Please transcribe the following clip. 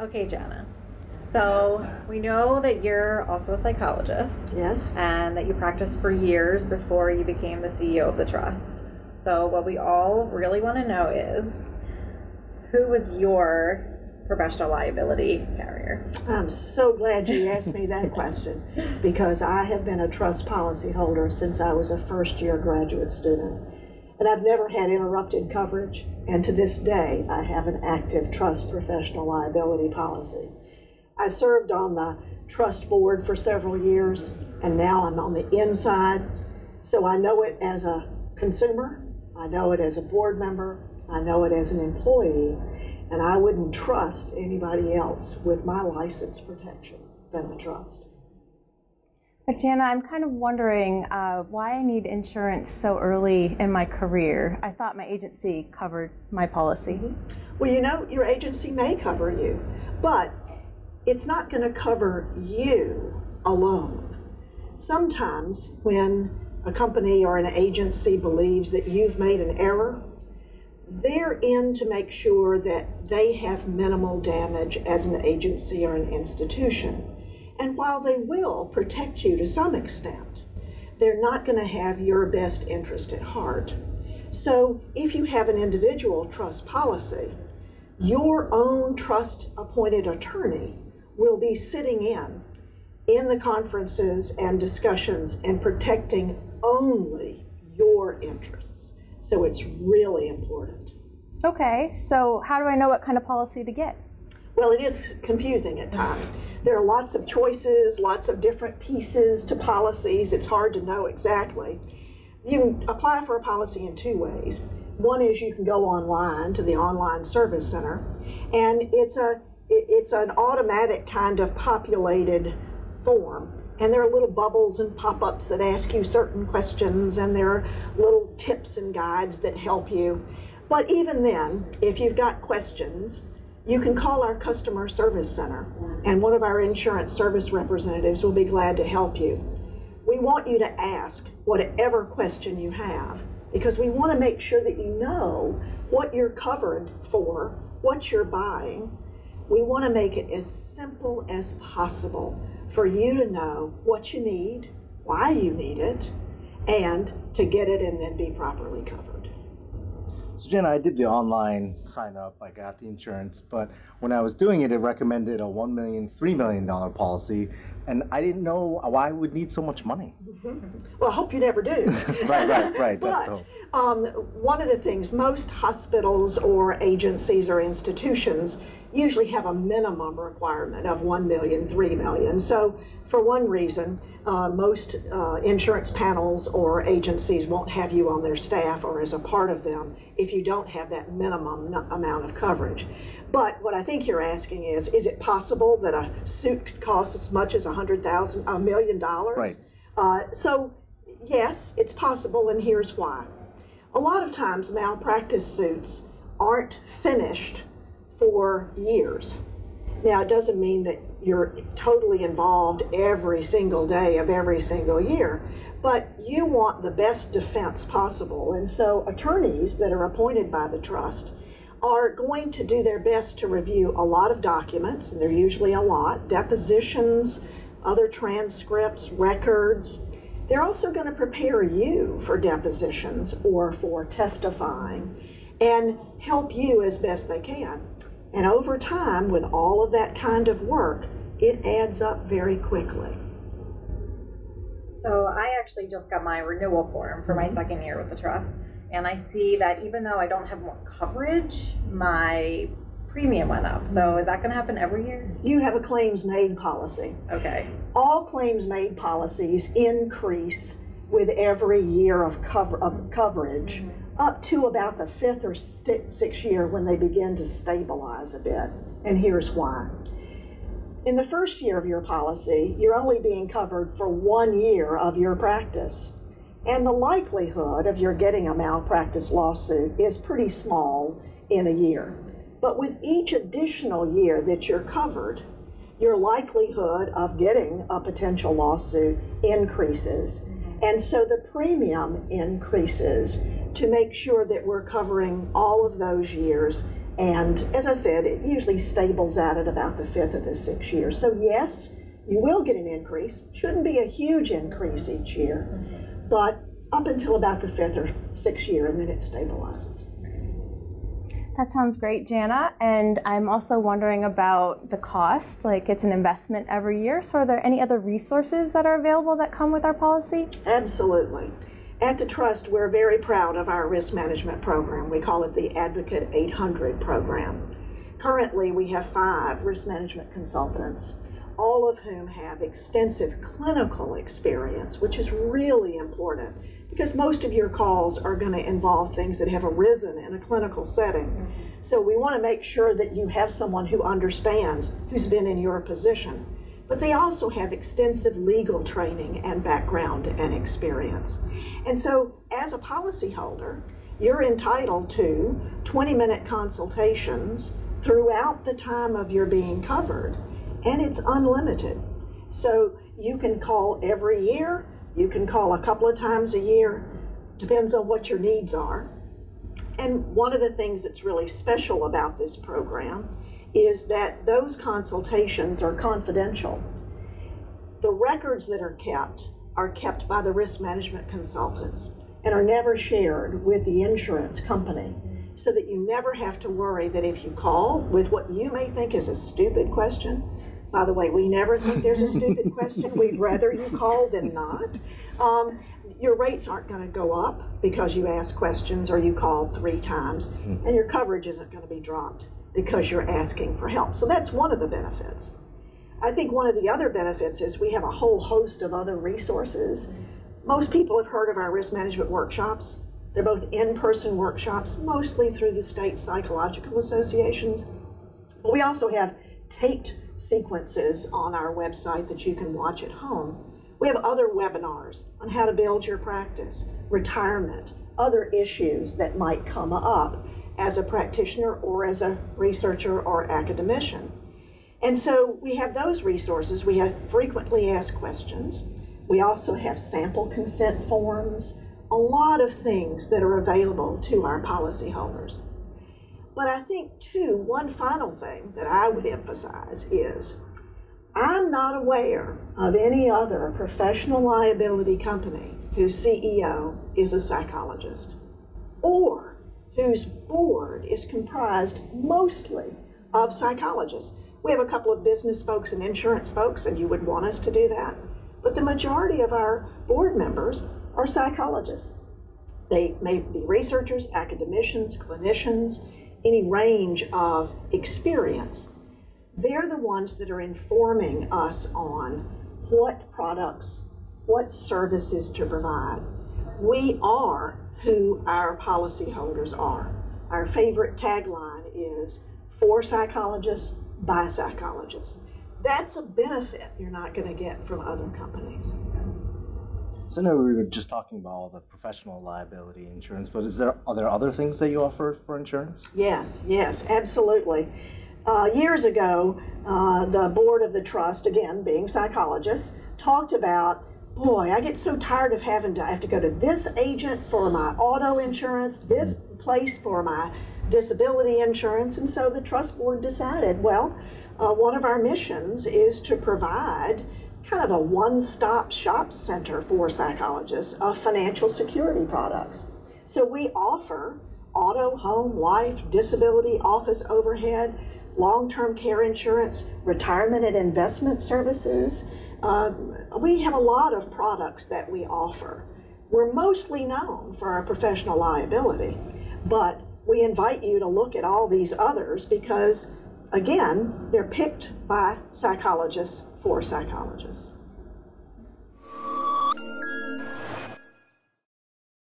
Okay, Jana. So we know that you're also a psychologist. Yes. And that you practiced for years before you became the CEO of the trust. So what we all really want to know is, who was your professional liability carrier? I'm so glad you asked me that question, because I have been a trust policy holder since I was a first-year graduate student. And I've never had interrupted coverage, and to this day, I have an active trust professional liability policy. I served on the trust board for several years, and now I'm on the inside, so I know it as a consumer, I know it as a board member, I know it as an employee, and I wouldn't trust anybody else with my license protection than the trust. But Jana, I'm kind of wondering why I need insurance so early in my career. I thought my agency covered my policy. Well, you know, your agency may cover you, but it's not going to cover you alone. Sometimes when a company or an agency believes that you've made an error, they're in to make sure that they have minimal damage as an agency or an institution. And while they will protect you to some extent, they're not going to have your best interest at heart. So if you have an individual trust policy, your own trust-appointed attorney will be sitting in the conferences and discussions and protecting only your interests. So it's really important. Okay, so how do I know what kind of policy to get? Well, it is confusing at times. There are lots of choices, lots of different pieces to policies. It's hard to know exactly. You can apply for a policy in two ways. One is you can go online to the online service center, and it's an automatic kind of populated form. And there are little bubbles and pop-ups that ask you certain questions, and there are little tips and guides that help you. But even then, if you've got questions, you can call our customer service center, and one of our insurance service representatives will be glad to help you. We want you to ask whatever question you have, because we want to make sure that you know what you're covered for, what you're buying. We want to make it as simple as possible for you to know what you need, why you need it, and to get it and then be properly covered. So Jenna, I did the online sign up, I got the insurance, but when I was doing it, it recommended a $1 million, $3 million policy, and I didn't know why I would need so much money. Well, I hope you never do. Right, that's the hope. One of the things, most hospitals or agencies or institutions usually have a minimum requirement of $1 million, $3 million. So for one reason, most insurance panels or agencies won't have you on their staff or as a part of them if you don't have that minimum amount of coverage. But what I think you're asking is it possible that a suit could cost as much as $100,000, $1 million? Right. So yes, it's possible, and here's why. A lot of times malpractice suits aren't finished for years. Now, it doesn't mean that you're totally involved every single day of every single year, but you want the best defense possible. And so attorneys that are appointed by the trust are going to do their best to review a lot of documents, and they're usually a lot, depositions, other transcripts, records. They're also going to prepare you for depositions or for testifying and help you as best they can. And over time, with all of that kind of work, it adds up very quickly. So I actually just got my renewal form for my second year with the trust, and I see that even though I don't have more coverage, my premium went up. So is that going to happen every year? You have a claims-made policy. Okay. All claims-made policies increase with every year of coverage up to about the 5th or 6th year when they begin to stabilize a bit. And here's why. In the first year of your policy, you're only being covered for 1 year of your practice. And the likelihood of your getting a malpractice lawsuit is pretty small in a year. But with each additional year that you're covered, your likelihood of getting a potential lawsuit increases. And so the premium increases to make sure that we're covering all of those years And as I said, it usually stables out at about the 5th of the 6th year. So yes, you will get an increase. Shouldn't be a huge increase each year, but up until about the 5th or 6th year, and then it stabilizes. That sounds great, Jana. And I'm also wondering about the cost. Like, it's an investment every year. So are there any other resources that are available that come with our policy? Absolutely. At the Trust, we're very proud of our risk management program. We call it the Advocate 800 program. Currently, we have 5 risk management consultants, all of whom have extensive clinical experience, which is really important because most of your calls are going to involve things that have arisen in a clinical setting. So we want to make sure that you have someone who understands, who's been in your position. But they also have extensive legal training and background and experience. And so as a policyholder, you're entitled to 20-minute consultations throughout the time of your being covered, and it's unlimited. So you can call every year, you can call a couple of times a year, depends on what your needs are. And one of the things that's really special about this program is that those consultations are confidential. The records that are kept by the risk management consultants and are never shared with the insurance company, so that you never have to worry that if you call with what you may think is a stupid question, by the way, we never think there's a stupid question, we'd rather you call than not, your rates aren't going to go up because you ask questions or you called 3 times, and your coverage isn't going to be dropped because you're asking for help. So that's one of the benefits. I think one of the other benefits is we have a whole host of other resources. Most people have heard of our risk management workshops. They're both in-person workshops, mostly through the state psychological associations. But we also have taped sequences on our website that you can watch at home. We have other webinars on how to build your practice, retirement, other issues that might come up as a practitioner or as a researcher or academician. And so we have those resources. We have frequently asked questions. We also have sample consent forms, a lot of things that are available to our policyholders. But I think too, one final thing that I would emphasize is I'm not aware of any other professional liability company whose CEO is a psychologist or whose board is comprised mostly of psychologists. We have a couple of business folks and insurance folks, and you would want us to do that. But the majority of our board members are psychologists. They may be researchers, academicians, clinicians, any range of experience. They're the ones that are informing us on what products, what services to provide. We are who our policyholders are. Our favorite tagline is for psychologists, by psychologists. That's a benefit you're not going to get from other companies. So no, we were just talking about all the professional liability insurance, but are there other things that you offer for insurance? Yes, absolutely. Years ago, the board of the trust, again, being psychologists, talked about, boy, I get so tired of having to, I have to go to this agent for my auto insurance, this place for my disability insurance, and so the trust board decided, well, one of our missions is to provide kind of a one-stop shop center for psychologists of financial security products. So we offer auto, home, life, disability, office overhead, long-term care insurance, retirement and investment services. We have a lot of products that we offer. We're mostly known for our professional liability, but we invite you to look at all these others because, again, they're picked by psychologists for psychologists.